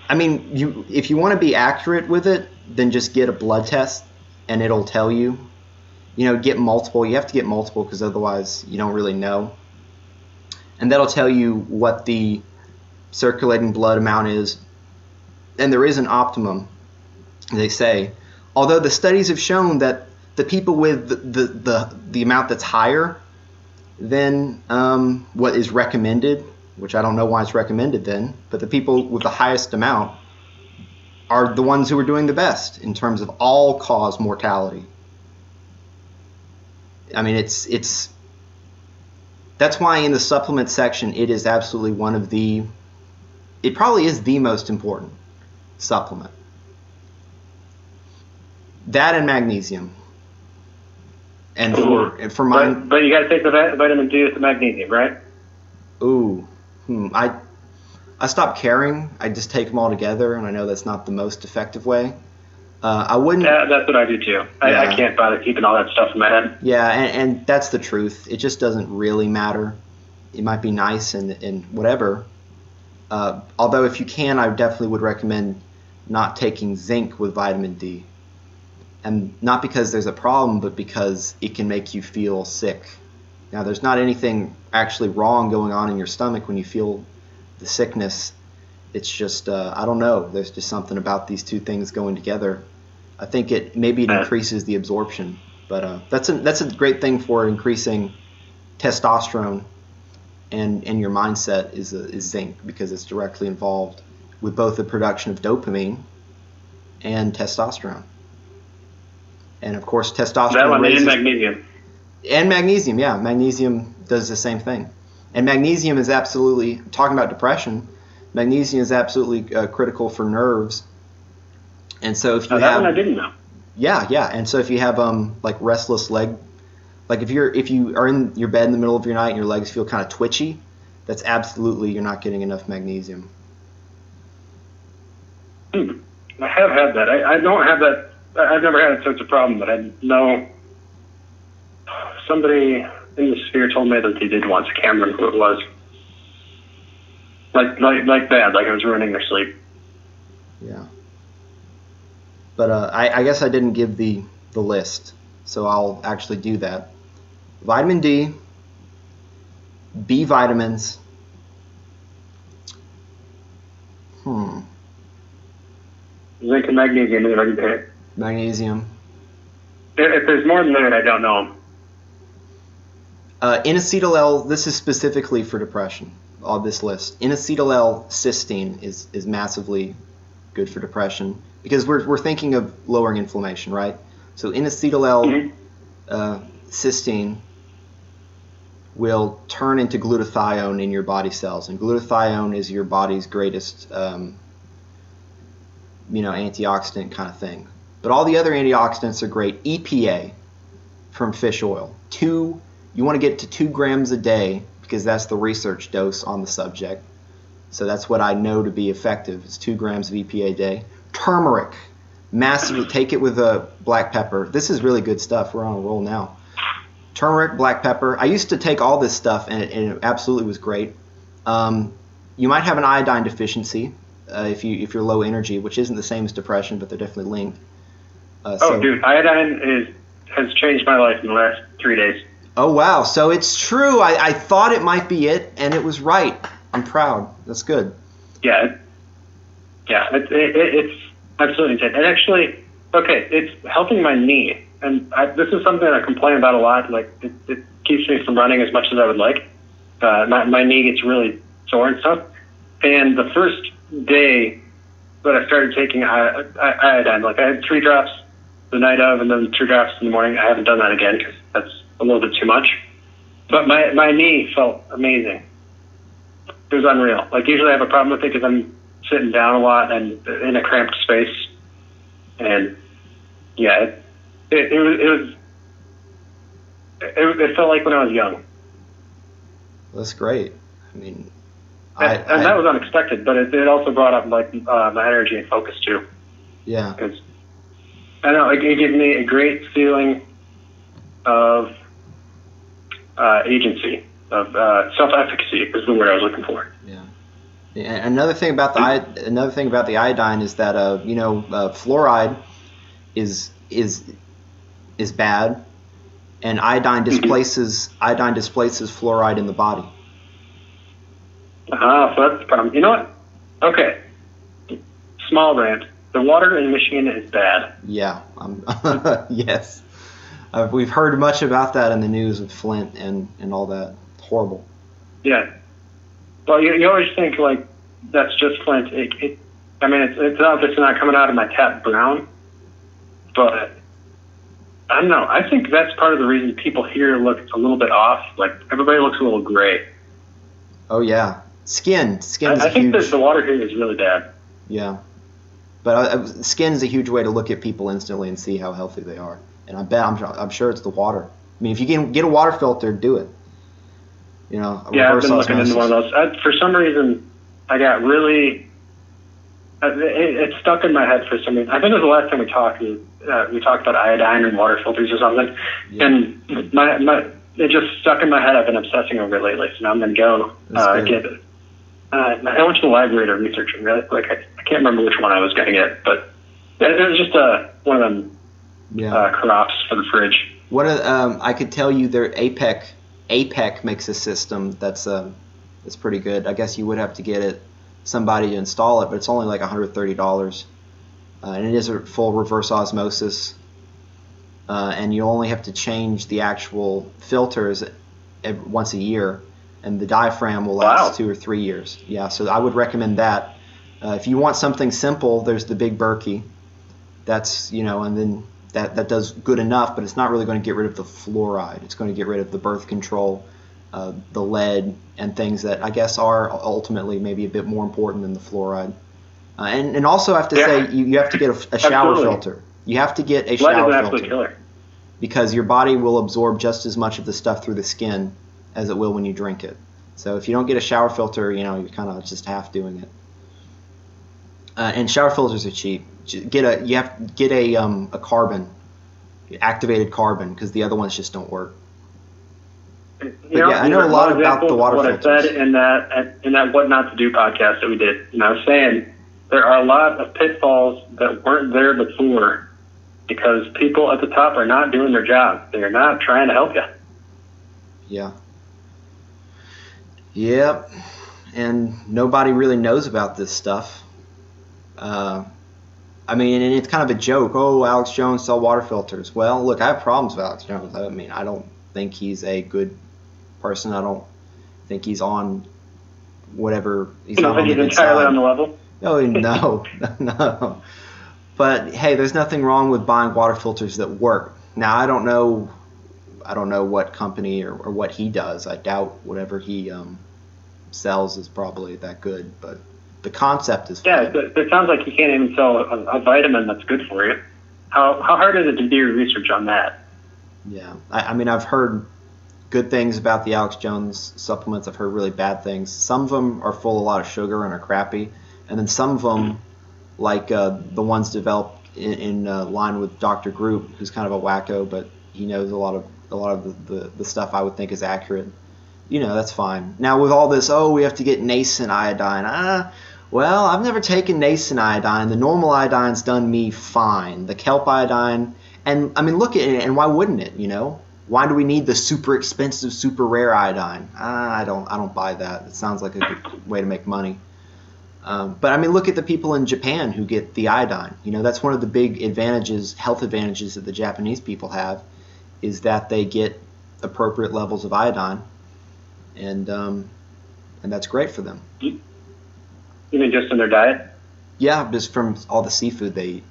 Speaker 1: if you want to be accurate with it, then just get a blood test, and it'll tell you. Get multiple. You have to get multiple because otherwise you don't really know. And that'll tell you what the circulating blood amount is. And there is an optimum, they say. Although the studies have shown that the people with the amount that's higher than what is recommended, which I don't know why it's recommended then, but the people with the highest amount are the ones who are doing the best in terms of all-cause mortality. I mean, that's why in the supplement section it is absolutely it probably is the most important supplement. That and magnesium. And for mine,
Speaker 2: but you got to take the vitamin D with the magnesium, right?
Speaker 1: Ooh, I stopped caring. I just take them all together, and I know that's not the most effective way. I wouldn't.
Speaker 2: Yeah, that's what I do too. Yeah. I can't bother keeping all that stuff in my head.
Speaker 1: Yeah, and that's the truth. It just doesn't really matter. It might be nice and whatever. Although if you can, I definitely would recommend not taking zinc with vitamin D. And not because there's a problem, but because it can make you feel sick. Now, there's not anything actually wrong going on in your stomach when you feel the sickness. It's just, I don't know. There's just something about these two things going together. I think it increases the absorption. But that's a great thing for increasing testosterone and your mindset is zinc, because it's directly involved with both the production of dopamine and testosterone. And of course, testosterone
Speaker 2: that one
Speaker 1: raises,
Speaker 2: and magnesium.
Speaker 1: And magnesium, yeah, magnesium does the same thing. And magnesium is absolutely, talking about depression, magnesium is absolutely critical for nerves. And so if you
Speaker 2: that one I didn't know.
Speaker 1: Yeah. And so if you have like restless leg, like if you are in your bed in the middle of your night and your legs feel kind of twitchy, that's absolutely, you're not getting enough magnesium.
Speaker 2: I have had that. I don't have that. I've never had it, so it's a problem. But I know somebody in the sphere told me that they did once. I can't remember who it was. Like bad, like it was ruining their sleep.
Speaker 1: Yeah. But I guess I didn't give the list, so I'll actually do that. Vitamin D, B vitamins.
Speaker 2: Zinc and magnesium is already there.
Speaker 1: Magnesium.
Speaker 2: If there's more than that, I don't know.
Speaker 1: Inositol-L, this is specifically for depression on this list. Inositol-L cysteine is massively good for depression because we're thinking of lowering inflammation, right? So inositol-L cysteine will turn into glutathione in your body cells, and glutathione is your body's greatest antioxidant kind of thing. But all the other antioxidants are great. EPA from fish oil. You want to get to 2 grams a day because that's the research dose on the subject. So that's what I know to be effective. It's 2 grams of EPA a day. Turmeric. Massively. Take it with a black pepper. This is really good stuff. We're on a roll now. Turmeric, black pepper. I used to take all this stuff and it absolutely was great. You might have an iodine deficiency if you're low energy, which isn't the same as depression, but they're definitely linked.
Speaker 2: Dude, iodine has changed my life in the last 3 days.
Speaker 1: Oh, wow. So it's true. I thought it might be it, and it was right. I'm proud. That's good.
Speaker 2: Yeah. It's absolutely insane. And actually, it's helping my knee. And this is something I complain about a lot. Like, it keeps me from running as much as I would like. My knee gets really sore and stuff. And the first day that I started taking iodine, like I had 3 drops the night of and then 2 drops in the morning. I haven't done that again because that's a little bit too much. But my knee felt amazing. It was unreal. Like usually I have a problem with it because I'm sitting down a lot and in a cramped space. And yeah, it felt like when I was young.
Speaker 1: That's great. I mean,
Speaker 2: and that was unexpected, but it also brought up like my energy and focus too.
Speaker 1: Yeah.
Speaker 2: Because I know it gives me a great feeling of agency, of self-efficacy is the word I was looking for.
Speaker 1: Yeah. And another thing about the iodine is that fluoride is bad, and iodine displaces fluoride in the body.
Speaker 2: So that's the problem. You know what? Okay. Small rant. The water in Michigan is bad.
Speaker 1: Yeah. Yes. We've heard much about that in the news with Flint and all that. Horrible.
Speaker 2: Yeah. Well, you always think, like, that's just Flint. It's obviously not coming out of my tap brown, but I don't know. I think that's part of the reason people here look a little bit off. Like, everybody looks a little gray.
Speaker 1: Oh, yeah. Skin's
Speaker 2: I think that the water here is really bad.
Speaker 1: Yeah. But skin's a huge way to look at people instantly and see how healthy they are. And I'm sure it's the water. I mean, if you can get a water filter, do it.
Speaker 2: Yeah, I've been looking into one of those. For some reason, I got really... it stuck in my head for some reason. I think it was the last time we talked. We talked about iodine and water filters or something. Yeah. And it just stuck in my head. I've been obsessing over it lately. So now I'm going to go get it. I went to the library to research it. Really, like I can't remember which one I was going to get, but it was just one of them crops for the fridge.
Speaker 1: I could tell you their APEC makes a system that's pretty good. I guess you would have to get somebody to install it, but it's only like $130, and it is a full reverse osmosis, and you only have to change the actual filters once a year, and the diaphragm will last 2 or 3 years. Yeah, so I would recommend that. If you want something simple, there's the Big Berkey. That's and then that does good enough, but it's not really going to get rid of the fluoride. It's going to get rid of the birth control, the lead, and things that I guess are ultimately maybe a bit more important than the fluoride. And also I have to say you have to get a shower filter. You have to get a shower filter
Speaker 2: killer.
Speaker 1: Because your body will absorb just as much of the stuff through the skin as it will when you drink it. So if you don't get a shower filter, you're kind of just half doing it. And shower filters are cheap. You have to get a carbon, activated carbon, because the other ones just don't work. But yeah, I know a lot about the water filters.
Speaker 2: What I said in that What Not to Do podcast that we did, I was saying there are a lot of pitfalls that weren't there before because people at the top are not doing their job. They are not trying to help you.
Speaker 1: Yeah. Yep. And nobody really knows about this stuff. I mean, and it's kind of a joke. Oh, Alex Jones sell water filters. Well, look, I have problems with Alex Jones. I mean, I don't think he's a good person. I don't think he's on whatever.
Speaker 2: He's not on the entirely on the level.
Speaker 1: Oh, no, no. But hey, there's nothing wrong with buying water filters that work. Now, I don't know what company or what he does. I doubt whatever he sells is probably that good, but the concept is fine.
Speaker 2: Yeah, it sounds like you can't even sell a vitamin that's good for you. How hard is it to do your research on that?
Speaker 1: Yeah, I mean, I've heard good things about the Alex Jones supplements. I've heard really bad things. Some of them are full of a lot of sugar and are crappy, and then some of them, like the ones developed in line with Dr. Group, who's kind of a wacko, but he knows a lot of the stuff I would think is accurate. That's fine. Now with all this, we have to get nascent iodine. Well, I've never taken nascent iodine. The normal iodine's done me fine. The kelp iodine, and I mean, look at it, and why wouldn't it? Why do we need the super expensive, super rare iodine? I don't buy that. It sounds like a good way to make money. But I mean, look at the people in Japan who get the iodine. That's one of the big health advantages that the Japanese people have, is that they get appropriate levels of iodine, and that's great for them.
Speaker 2: You mean just in their diet?
Speaker 1: Yeah, just from all the seafood they eat,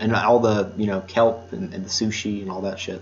Speaker 1: and all the kelp and the sushi and all that shit.